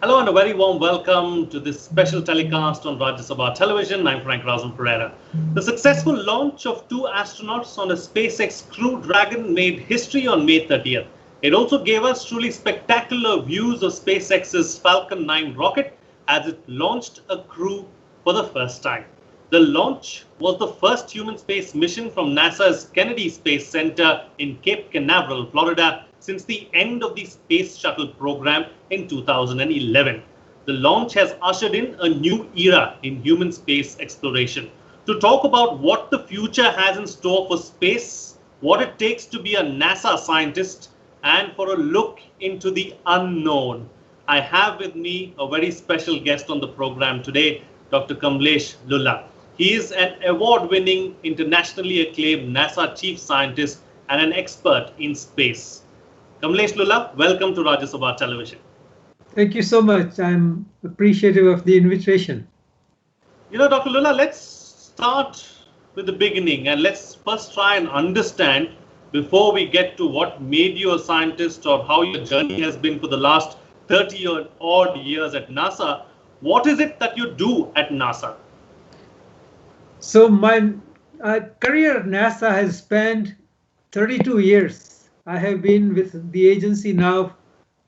Hello and a very warm welcome to this special telecast on Rajya Sabha television. I'm Rausan Pereira. The successful launch of two astronauts on a SpaceX Crew Dragon made history on May 30th. It also gave us truly spectacular views of SpaceX's Falcon 9 rocket as it launched a crew for the first time. The launch was the first human space mission from NASA's Kennedy Space Center in Cape Canaveral, Florida, since the end of the Space Shuttle program in 2011. The launch has ushered in a new era in human space exploration. To talk about what the future has in store for space, what it takes to be a NASA scientist, and for a look into the unknown, I have with me a very special guest on the program today, Dr. Kamlesh Lulla. He is an award-winning, internationally acclaimed NASA chief scientist and an expert in space. Kamlesh Lulla, welcome to Rajya Sabha television. Thank you so much. I'm appreciative of the invitation. You know, Dr. Lulla, let's start with the beginning and let's first try and understand, before we get to what made you a scientist or how your journey has been for the last 30 or odd years at NASA, what is it that you do at NASA? So my career at NASA has spanned 32 years. I have been with the agency now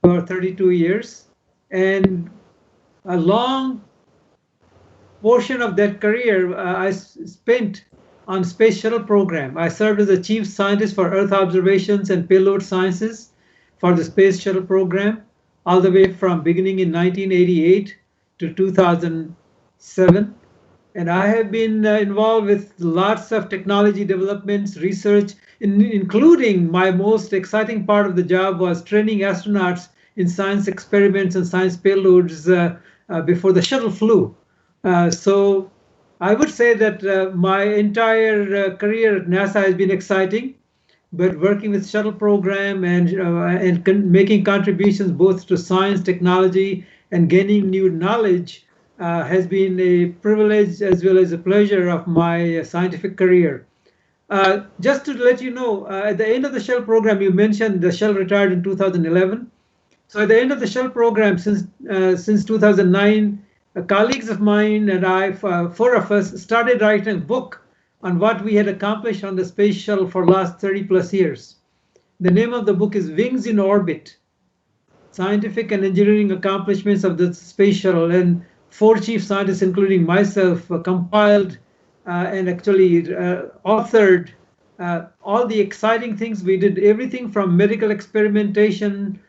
for 32 years, and a long portion of that career I spent on Space Shuttle program. I served as a chief scientist for Earth observations and payload sciences for the Space Shuttle program, all the way from beginning in 1988 to 2007. And I have been involved with lots of technology developments, research, including my most exciting part of the job was training astronauts in science experiments and science payloads before the shuttle flew. So I would say that my entire career at NASA has been exciting, but working with shuttle program and making contributions both to science, technology, and gaining new knowledge has been a privilege as well as a pleasure of my scientific career. Just to let you know, at the end of the shuttle program, you mentioned the shuttle retired in 2011. So at the end of the shuttle program, since 2009, colleagues of mine and I, four of us, started writing a book on what we had accomplished on the space shuttle for the last 30 plus years. The name of the book is Wings in Orbit, Scientific and Engineering Accomplishments of the Space Shuttle. And four chief scientists, including myself, compiled and actually authored all the exciting things we did, everything from medical experimentation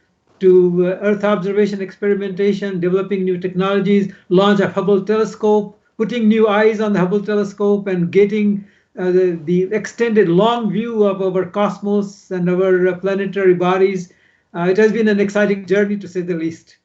to Earth observation experimentation, developing new technologies, launch of Hubble telescope, putting new eyes on the Hubble telescope, and getting the extended long view of our cosmos and our planetary bodies. It has been an exciting journey, to say the least.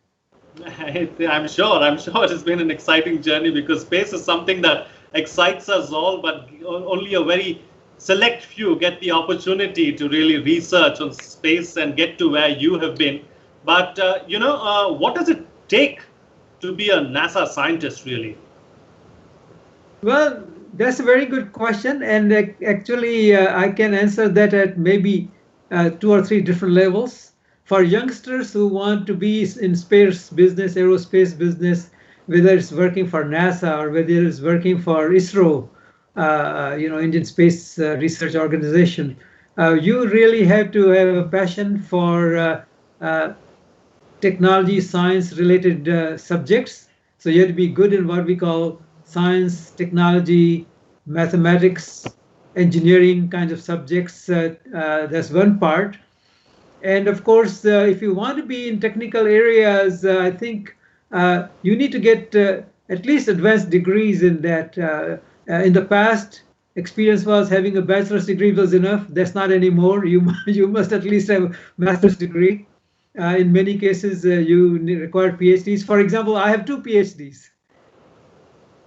I'm sure it has been an exciting journey, because space is something that excites us all, but only a very select few get the opportunity to really research on space and get to where you have been. But, what does it take to be a NASA scientist, really? Well, that's a very good question. And actually, I can answer that at maybe 2 or 3 different levels. For youngsters who want to be in space business, aerospace business, whether it's working for NASA or whether it's working for ISRO, Indian Space Research Organization, you really have to have a passion for technology, science-related subjects. So you have to be good in what we call science, technology, mathematics, engineering kinds of subjects. That's one part. And of course, if you want to be in technical areas, I think you need to get at least advanced degrees in that. In the past, experience was having a bachelor's degree was enough. That's not anymore. You must at least have a master's degree. In many cases, you require PhDs. For example, I have 2 PhDs.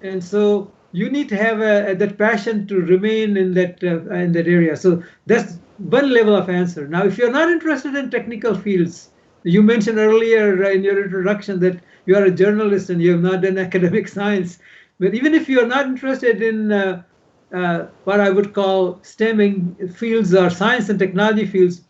And so you need to have that passion to remain in that area. So that's one level of answer. Now, if you're not interested in technical fields, you mentioned earlier in your introduction that you are a journalist and you have not done academic science. But even if you're not interested in what I would call STEM fields or science and technology fields,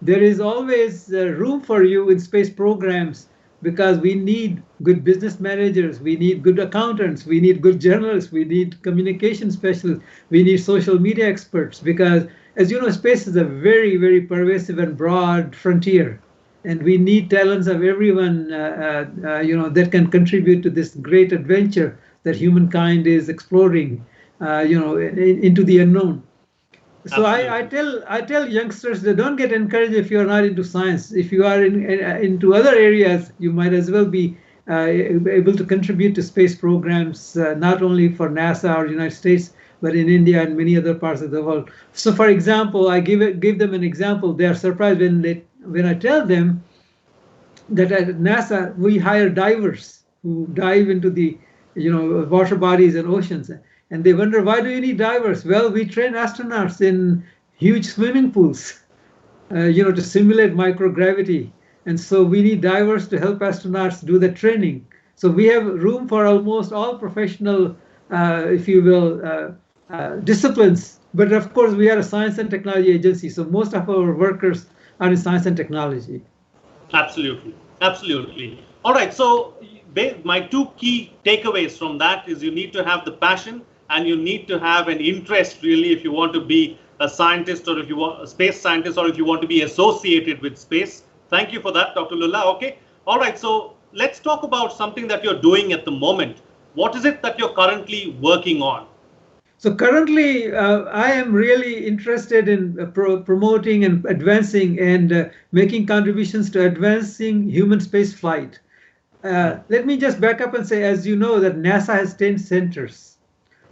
there is always room for you in space programs because we need good business managers, we need good accountants, we need good journalists, we need communication specialists, we need social media experts, because as you know, space is a very, very pervasive and broad frontier. And we need talents of everyone, that can contribute to this great adventure that humankind is exploring, into the unknown. So I tell youngsters that don't get encouraged if you are not into science. If you are into other areas, you might as well be able to contribute to space programs, not only for NASA or United States, but in India and many other parts of the world. So, for example, I give them an example. They are surprised when I tell them that at NASA we hire divers who dive into the water bodies and oceans. And they wonder, why do you need divers? Well, we train astronauts in huge swimming pools, to simulate microgravity. And so we need divers to help astronauts do the training. So we have room for almost all professional, if you will, disciplines. But of course, we are a science and technology agency. So most of our workers are in science and technology. Absolutely. Absolutely. All right. So my two key takeaways from that is you need to have the passion and you need to have an interest, really, if you want to be a scientist or if you want a space scientist or if you want to be associated with space. Thank you for that, Dr. Lulla. Okay. All right. So let's talk about something that you're doing at the moment. What is it that you're currently working on? So currently, I am really interested in promoting and advancing and making contributions to advancing human space flight. Let me just back up and say, as you know, that NASA has 10 centers.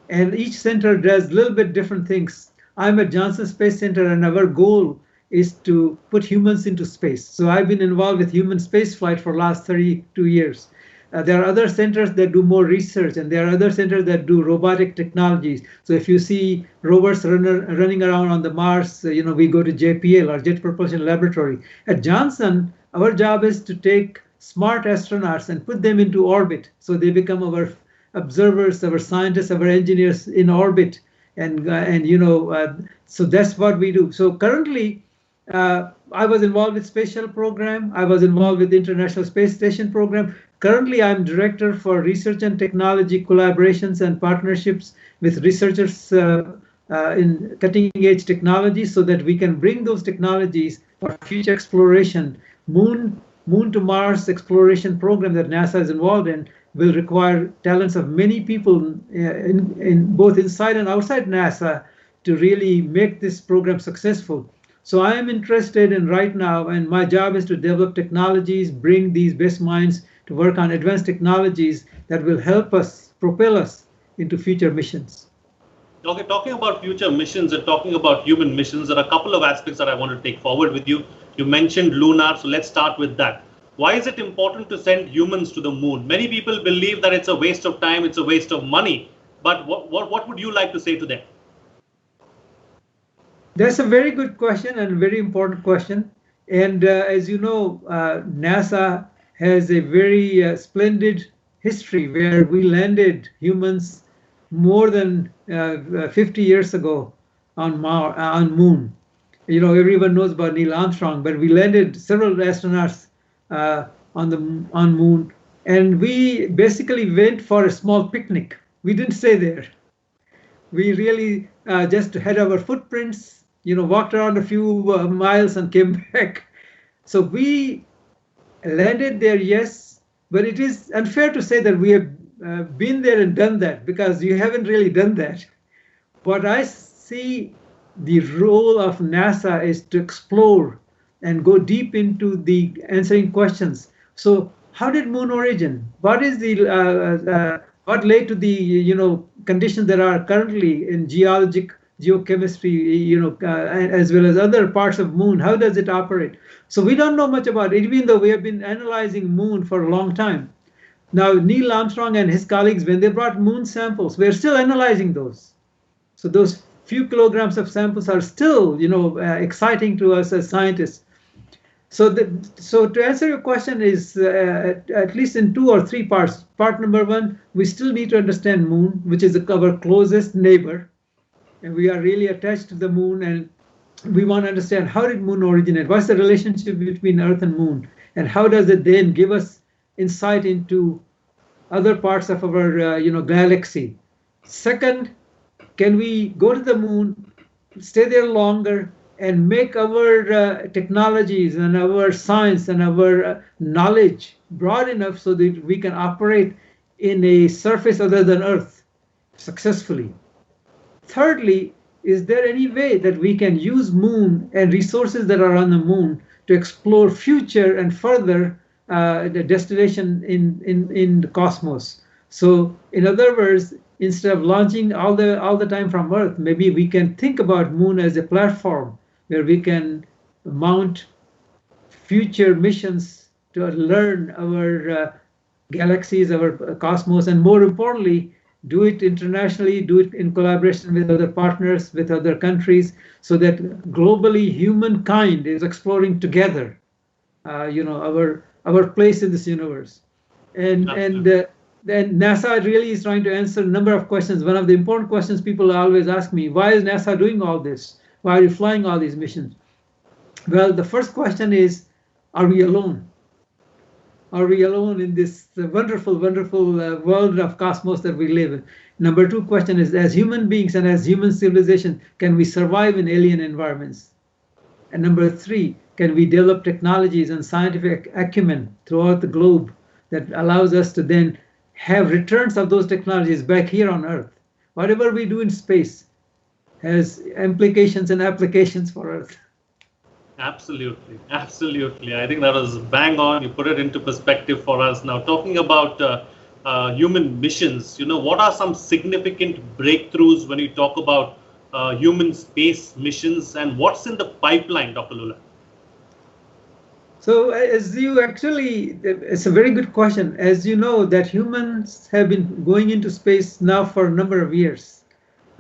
And each center does a little bit different things. I'm at Johnson Space Center, and our goal is to put humans into space. So I've been involved with human space flight for the last 32 years. There are other centers that do more research, and there are other centers that do robotic technologies. So if you see rovers running around on the Mars, we go to JPL, or Jet Propulsion Laboratory. At Johnson, our job is to take smart astronauts and put them into orbit, so they become our observers, our scientists, our engineers in orbit, so that's what we do. So currently, I was involved with Space Shuttle program. I was involved with the International Space Station program. Currently, I'm director for research and technology collaborations and partnerships with researchers in cutting-edge technology, so that we can bring those technologies for future exploration. Moon to Mars exploration program that NASA is involved in will require talents of many people in both inside and outside NASA to really make this program successful. So I am interested in right now, and my job is to develop technologies, bring these best minds to work on advanced technologies that will help us, propel us into future missions. Okay, talking about future missions and talking about human missions, there are a couple of aspects that I want to take forward with you. You mentioned lunar, so let's start with that. Why is it important to send humans to the moon? Many people believe that it's a waste of time, it's a waste of money. But what would you like to say to them? That's a very good question and very important question. And as you know, NASA has a very splendid history where we landed humans more than 50 years ago on Moon. Everyone knows about Neil Armstrong, but we landed several astronauts on Moon, and we basically went for a small picnic. We didn't stay there. We really just had our footprints, walked around a few miles and came back. So we landed there, yes, but it is unfair to say that we have been there and done that, because you haven't really done that. What I see the role of NASA is to explore and go deep into the answering questions. So how did Moon origin? What is what led to the conditions that are currently in geochemistry, as well as other parts of Moon? How does it operate? So we don't know much about it, even though we have been analyzing Moon for a long time. Now, Neil Armstrong and his colleagues, when they brought Moon samples, we're still analyzing those. So those few kilograms of samples are still, exciting to us as scientists. So to answer your question is at least in 2 or 3 parts. Part number 1, we still need to understand Moon, which is our closest neighbor. And we are really attached to the Moon, and we want to understand, how did Moon originate? What's the relationship between Earth and Moon? And how does it then give us insight into other parts of our galaxy. Second, can we go to the moon, stay there longer, and make our technologies and our science and our knowledge broad enough so that we can operate in a surface other than Earth successfully? Thirdly, is there any way that we can use moon and resources that are on the moon to explore future and further the destination in the cosmos? So in other words, instead of launching all the time from Earth, maybe we can think about moon as a platform where we can mount future missions to learn our galaxies, our cosmos, and more importantly, do it internationally, do it in collaboration with other partners, with other countries, so that globally humankind is exploring together, our place in this universe. And NASA really is trying to answer a number of questions. One of the important questions people always ask me: why is NASA doing all this? Why are you flying all these missions? Well, the first question is, are we alone? Are we alone in this wonderful, wonderful world of cosmos that we live in? Number two question is, as human beings and as human civilization, can we survive in alien environments? And number three, can we develop technologies and scientific acumen throughout the globe that allows us to then have returns of those technologies back here on Earth? Whatever we do in space has implications and applications for Earth. Absolutely, absolutely. I think that was bang on. You put it into perspective for us. Now, talking about human missions, what are some significant breakthroughs when you talk about human space missions, and what's in the pipeline, Dr. Lulla? So it's a very good question. As you know, that humans have been going into space now for a number of years,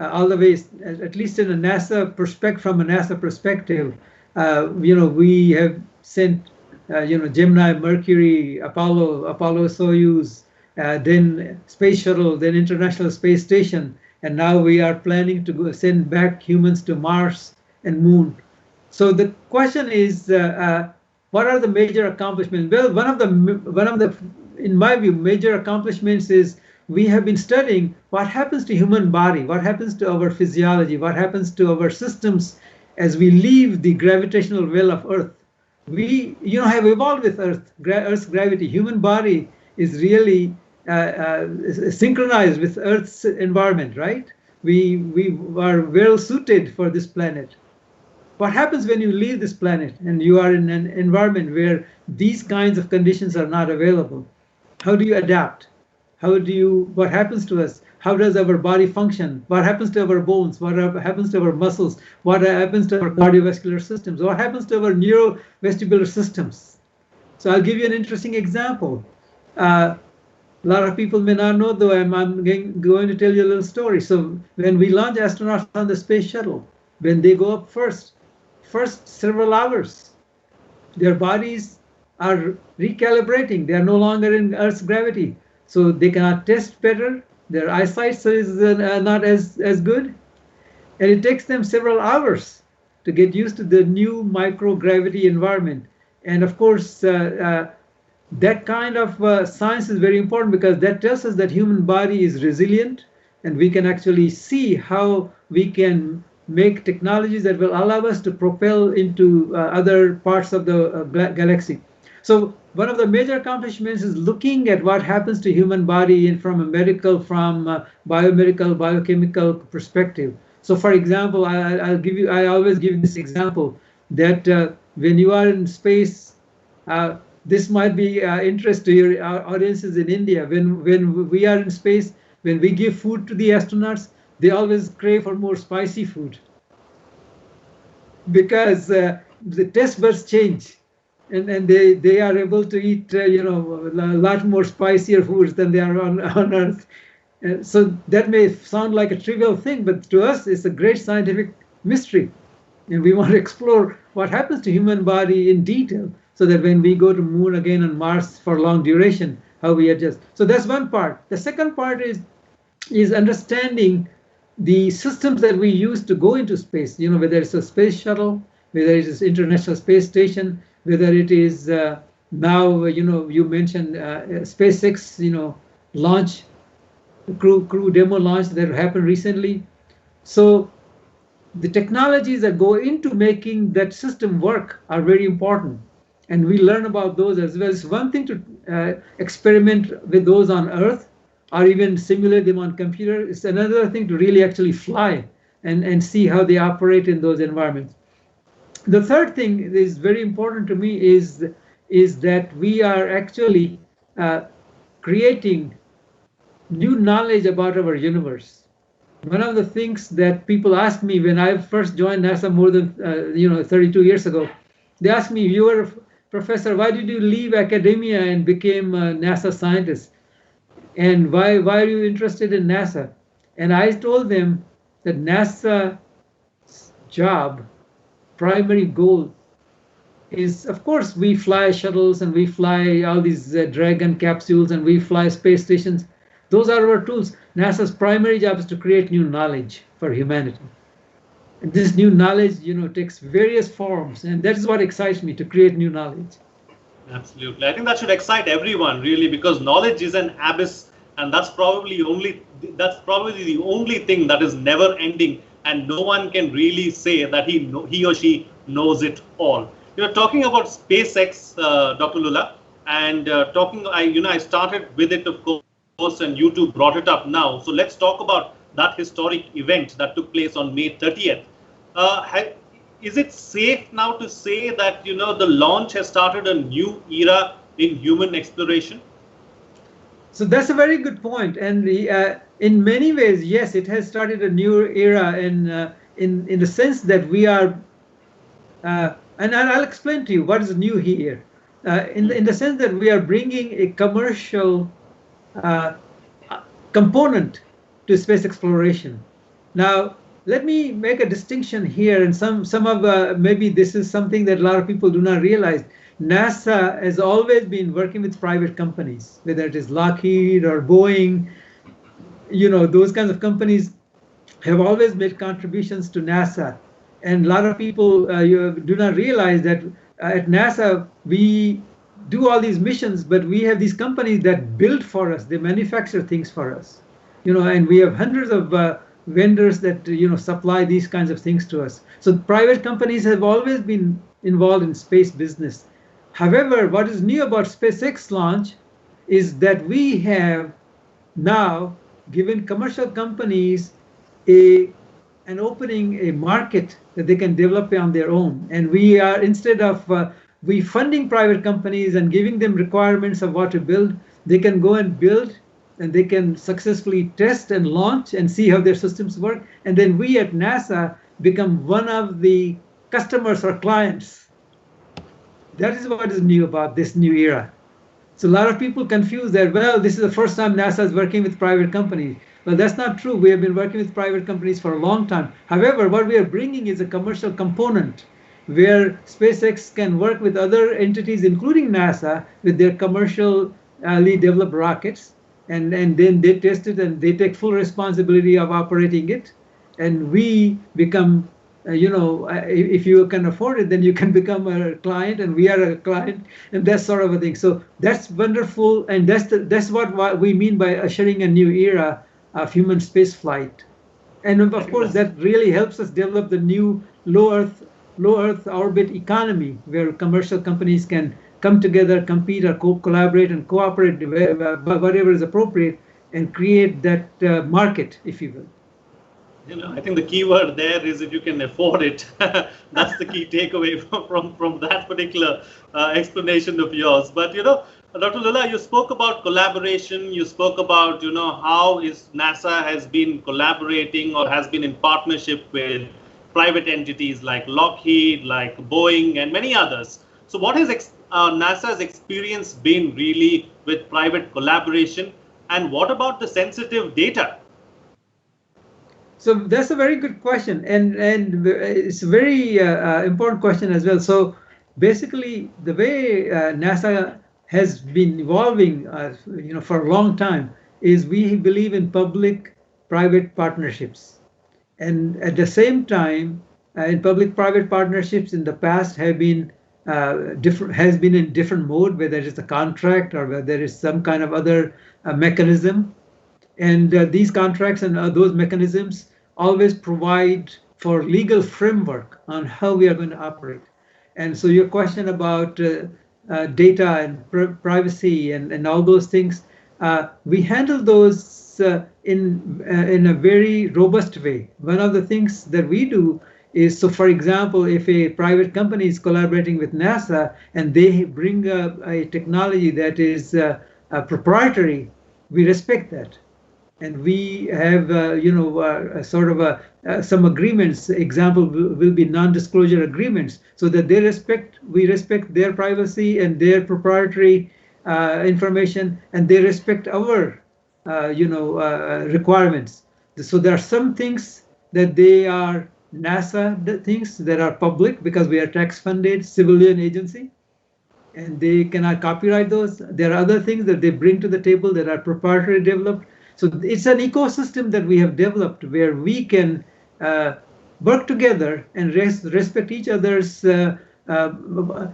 all the way, at least in a NASA perspective, from a NASA perspective. We have sent, Gemini, Mercury, Apollo, Soyuz, then Space Shuttle, then International Space Station, and now we are planning to go send back humans to Mars and Moon. So the question is, what are the major accomplishments? Well, one of the, in my view, major accomplishments is we have been studying what happens to human body, what happens to our physiology, what happens to our systems as we leave the gravitational well of Earth. We, have evolved with Earth's gravity. Human body is really synchronized with Earth's environment, right? We are well suited for this planet. What happens when you leave this planet and you are in an environment where these kinds of conditions are not available? How do you adapt? What happens to us? How does our body function? What happens to our bones? What happens to our muscles? What happens to our cardiovascular systems? What happens to our neurovestibular systems? So I'll give you an interesting example. A lot of people may not know, though. I'm going to tell you a little story. So when we launch astronauts on the space shuttle, when they go up first several hours, their bodies are recalibrating. They are no longer in Earth's gravity. So they cannot test better. Their eyesight is not as good. And it takes them several hours to get used to the new microgravity environment. And of course, that kind of science is very important because that tells us that human body is resilient, and we can actually see how we can make technologies that will allow us to propel into other parts of the galaxy. So one of the major accomplishments is looking at what happens to human body from a medical, biomedical, biochemical perspective. So for example, I always give this example that when you are in space, this might be interest to your audiences in India. When we are in space, when we give food to the astronauts, they always crave for more spicy food because the taste buds change. And they are able to eat, a lot more spicier foods than they are on Earth. So that may sound like a trivial thing, but to us, it's a great scientific mystery. And we want to explore what happens to human body in detail so that when we go to Moon again and Mars for long duration, how we adjust. So that's one part. The second part is understanding the systems that we use to go into space, whether it's a space shuttle, whether it is International Space Station, whether it is Now, you mentioned SpaceX, launch, crew demo launch that happened recently. So the technologies that go into making that system work are very important. And we learn about those as well. It's one thing to experiment with those on Earth or even simulate them on computer. It's another thing to really actually fly and see how they operate in those environments. The third thing that is very important to me is that we are actually creating new knowledge about our universe. One of the things that people ask me when I first joined NASA more than 32 years ago, they asked me, "You were a professor. Why did you leave academia and became a NASA scientist? And why are you interested in NASA?" And I told them that NASA's job, primary goal, is, of course, we fly shuttles and we fly all these Dragon capsules and we fly space stations. Those are our tools. NASA's primary job is to create new knowledge for humanity. And this new knowledge, takes various forms, and that is what excites me, to create new knowledge. Absolutely. I think that should excite everyone, really, because knowledge is an abyss, and that's probably the only thing that is never ending, and no one can really say that he or she knows it all. Talking about SpaceX, Dr. Lulla, and I started with it, of course, and you two brought it up now. So let's talk about that historic event that took place on May 30th. Is it safe now to say that the launch has started a new era in human exploration? So that's a very good point, and in many ways, yes, it has started a new era in the sense that we are, and I'll explain to you what is new here, in the sense that we are bringing a commercial component to space exploration. Now, let me make a distinction here, and some of maybe this is something that a lot of people do not realize. NASA has always been working with private companies, whether it is Lockheed or Boeing. Those kinds of companies have always made contributions to NASA, and a lot of people do not realize that at NASA we do all these missions, but we have these companies that build for us, they manufacture things for us, and we have hundreds of vendors that supply these kinds of things to us. So private companies have always been involved in space business. However, what is new about SpaceX launch is that we have now given commercial companies an opening, a market that they can develop on their own. And we are, instead of we funding private companies and giving them requirements of what to build, they can go and build, and they can successfully test and launch and see how their systems work. And then we at NASA become one of the customers or clients. That is what is new about this new era. So a lot of people confuse that, well, this is the first time NASA is working with private companies. Well, that's not true. We have been working with private companies for a long time. However, what we are bringing is a commercial component where SpaceX can work with other entities, including NASA, with their commercially developed rockets. And then they test it and they take full responsibility of operating it. And we become, if you can afford it, then you can become a client, and we are a client, and that sort of a thing. So that's wonderful, and that's what we mean by ushering a new era of human space flight. And of course, that really helps us develop the new low Earth orbit economy, where commercial companies can come together, compete, or collaborate and cooperate, whatever is appropriate, and create that market, if you will. I think the key word there is if you can afford it. That's the key takeaway from that particular explanation of yours. But Dr. Lulla, you spoke about collaboration. You spoke about how NASA has been collaborating or has been in partnership with private entities like Lockheed, like Boeing, and many others. So what has NASA's experience been really with private collaboration, and what about the sensitive data? So that's a very good question, and it's a very important question as well. So basically, the way NASA has been evolving, for a long time, is we believe in public-private partnerships, and at the same time, in public-private partnerships in the past have been has been in different mode, whether it's a contract or whether there is some kind of other mechanism. And these contracts and those mechanisms always provide for legal framework on how we are going to operate. And so your question about data and privacy and all those things, we handle those in a very robust way. One of the things that we do is, so for example, if a private company is collaborating with NASA and they bring a technology that is proprietary, we respect that. And we have, sort of some agreements. Example will be non-disclosure agreements, so that we respect their privacy and their proprietary information, and they respect our, requirements. So there are some things that they are NASA things that are public because we are tax-funded civilian agency, and they cannot copyright those. There are other things that they bring to the table that are proprietary developed. So it's an ecosystem that we have developed where we can work together and respect each other's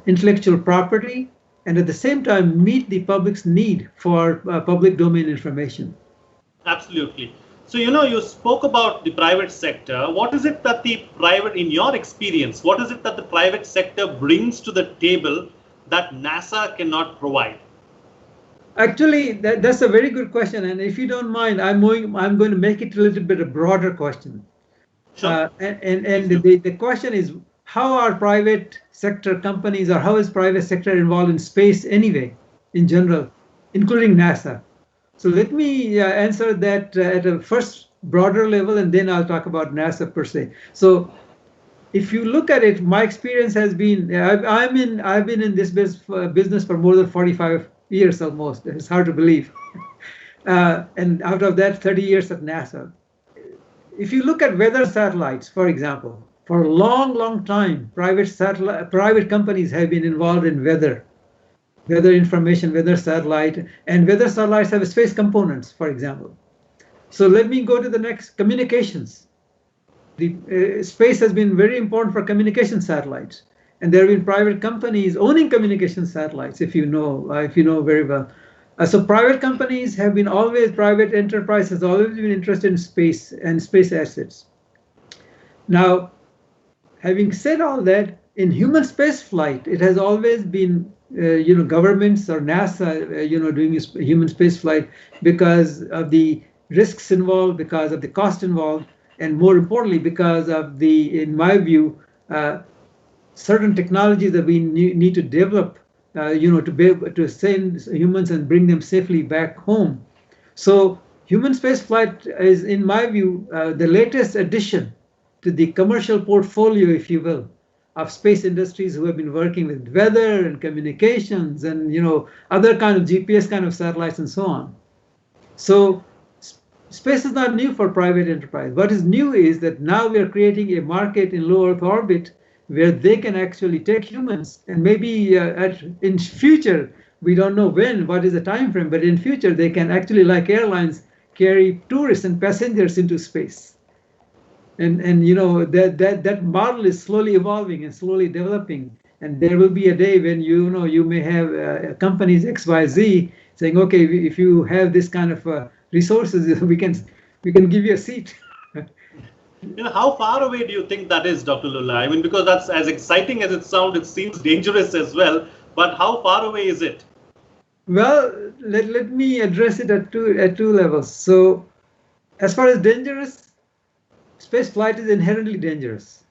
intellectual property, and at the same time meet the public's need for public domain information. Absolutely. So, you spoke about the private sector. What is it that in your experience, what is it that the private sector brings to the table that NASA cannot provide? Actually, that's a very good question, and if you don't mind, I'm going to make it a little bit a broader question. Sure. And the question is, how are private sector companies, or how is private sector involved in space anyway, in general, including NASA? So let me answer that at a first broader level, and then I'll talk about NASA per se. So if you look at it, my experience has been, I've been in this business for more than 45 years almost. It's hard to believe. And out of that, 30 years at NASA. If you look at weather satellites, for example, for a long, long time, private companies have been involved in weather information, weather satellite, and weather satellites have space components, for example. So let me go to the next, communications. The space has been very important for communication satellites, and there have been private companies owning communication satellites, if you know very well. So private companies have been private enterprise has always been interested in space and space assets. Now, having said all that, in human space flight, it has always been governments or NASA, doing human space flight because of the risks involved, because of the cost involved, and more importantly, because of in my view, certain technologies that we need to develop, to be able to send humans and bring them safely back home. So human space flight is, in my view, the latest addition to the commercial portfolio, if you will, of space industries who have been working with weather and communications and other kind of GPS kind of satellites and so on. So space is not new for private enterprise. What is new is that now we are creating a market in low Earth orbit where they can actually take humans, and maybe in future, we don't know what is the time frame, but in future they can actually, like airlines, carry tourists and passengers into space. And that model is slowly evolving and slowly developing. And there will be a day when you may have companies XYZ saying, okay, if you have this kind of resources, we can give you a seat. How far away do you think that is, Dr. Lulla? I mean, because that's as exciting as it sounds, it seems dangerous as well. But how far away is it? Well, let me address it at two levels. So, as far as dangerous, space flight is inherently dangerous.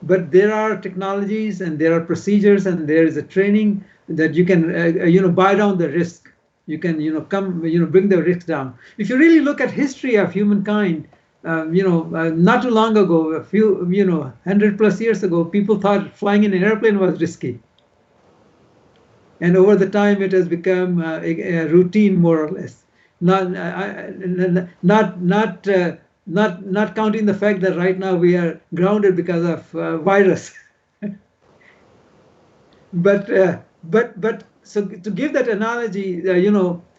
But there are technologies and there are procedures and there is a training that you can buy down the risk. You can bring the risk down. If you really look at history of humankind, not too long ago, a few 100+ years ago, people thought flying in an airplane was risky. And over the time, it has become a routine, more or less. Not counting the fact that right now we are grounded because of virus. But so to give that analogy,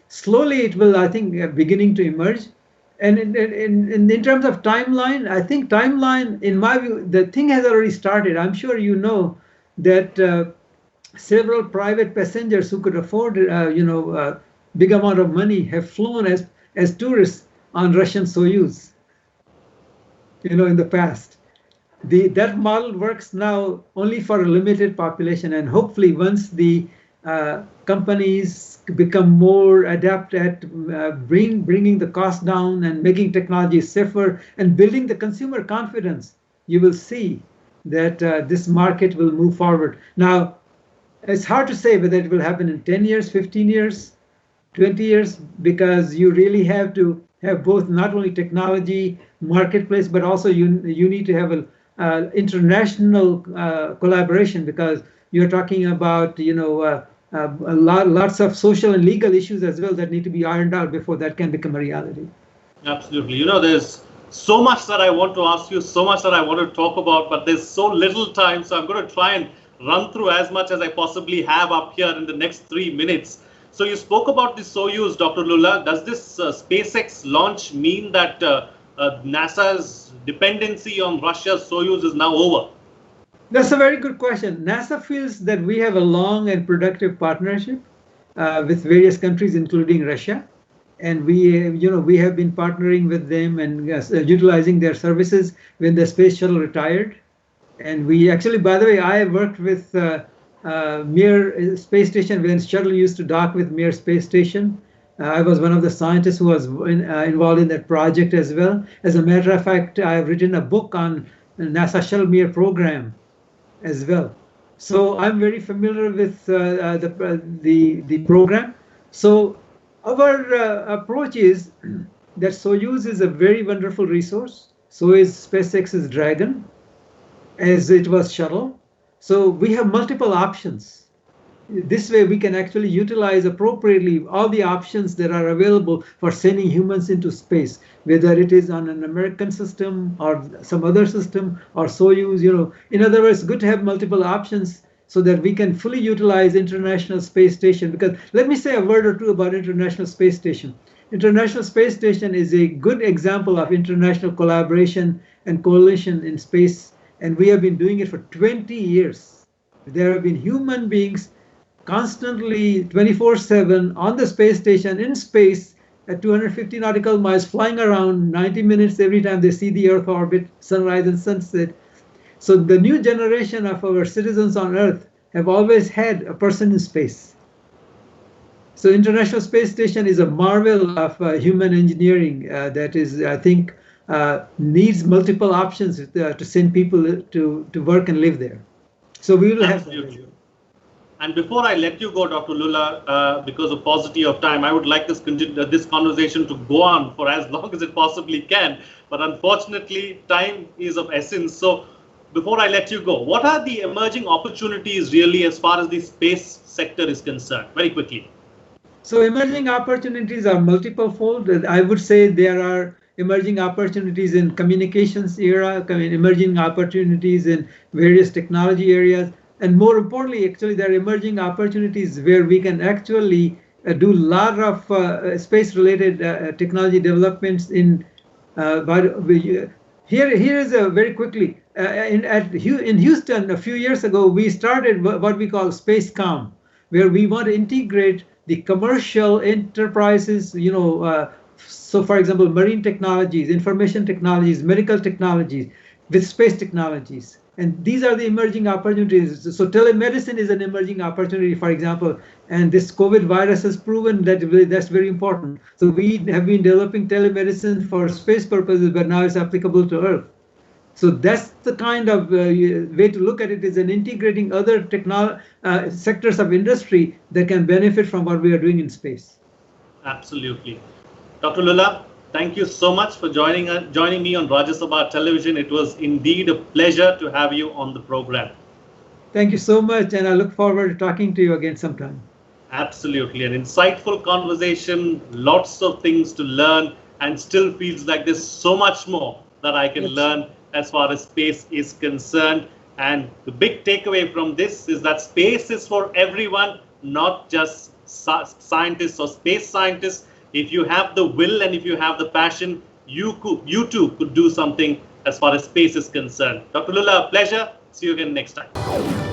slowly it will, I think, beginning to emerge. And in terms of timeline, I think timeline, in my view, the thing has already started. I'm sure you know that several private passengers who could afford, big amount of money have flown as tourists on Russian Soyuz, in the past. That model works now only for a limited population, and hopefully once the companies become more adept at bringing the cost down and making technology safer and building the consumer confidence, you will see that this market will move forward. Now, it's hard to say whether it will happen in 10 years, 15 years, 20 years, because you really have to have both, not only technology, marketplace, but also you need to have a international collaboration, because you're talking about lots of social and legal issues as well that need to be ironed out before that can become a reality. Absolutely. There's so much that I want to ask you, so much that I want to talk about, but there's so little time. So I'm going to try and run through as much as I possibly have up here in the next 3 minutes. So you spoke about the Soyuz, Dr. Lulla. Does this SpaceX launch mean that NASA's dependency on Russia's Soyuz is now over? That's a very good question. NASA feels that we have a long and productive partnership with various countries, including Russia. And we have been partnering with them and utilizing their services when the space shuttle retired. And we actually, by the way, I worked with Mir space station when shuttle used to dock with Mir space station. I was one of the scientists who was involved in that project as well. As a matter of fact, I have written a book on NASA Shuttle Mir program as well. So I'm very familiar with the program. So our approach is that Soyuz is a very wonderful resource. So is SpaceX's Dragon, as it was shuttle. So we have multiple options. This way we can actually utilize appropriately all the options that are available for sending humans into space, whether it is on an American system or some other system or Soyuz. In other words, good to have multiple options so that we can fully utilize International Space Station. Because let me say a word or two about International Space Station. International Space Station is a good example of international collaboration and coalition in space, and we have been doing it for 20 years. There have been human beings constantly 24/7 on the space station in space at 250 nautical miles, flying around 90 minutes every time they see the Earth orbit, sunrise and sunset. So the new generation of our citizens on Earth have always had a person in space. So International Space Station is a marvel of human engineering that is, I think, needs multiple options to send people to work and live there. So we will have that. And before I let you go, Dr. Lulla, because of paucity of time, I would like this conversation to go on for as long as it possibly can. But unfortunately, time is of essence. So before I let you go, what are the emerging opportunities really as far as the space sector is concerned? Very quickly. So emerging opportunities are multiple fold. I would say there are emerging opportunities in communications era, emerging opportunities in various technology areas. And more importantly, actually, there are emerging opportunities where we can actually do a lot of space-related technology developments in. Here is a very quickly. In Houston, a few years ago, we started what we call SpaceCom, where we want to integrate the commercial enterprises, so for example, marine technologies, information technologies, medical technologies, with space technologies. And these are the emerging opportunities. So telemedicine is an emerging opportunity, for example, and this COVID virus has proven that that's very important. So we have been developing telemedicine for space purposes, but now it's applicable to Earth. So that's the kind of way to look at it, is in integrating other sectors of industry that can benefit from what we are doing in space. Absolutely. Dr. Lulla, thank you so much for joining me on Rajya Sabha Television. It was indeed a pleasure to have you on the program. Thank you so much, and I look forward to talking to you again sometime. Absolutely. An insightful conversation, lots of things to learn, and still feels like there's so much more that I can learn as far as space is concerned. And the big takeaway from this is that space is for everyone, not just scientists or space scientists. If you have the will and if you have the passion, you too could do something as far as space is concerned. Dr. Lulla, a pleasure. See you again next time.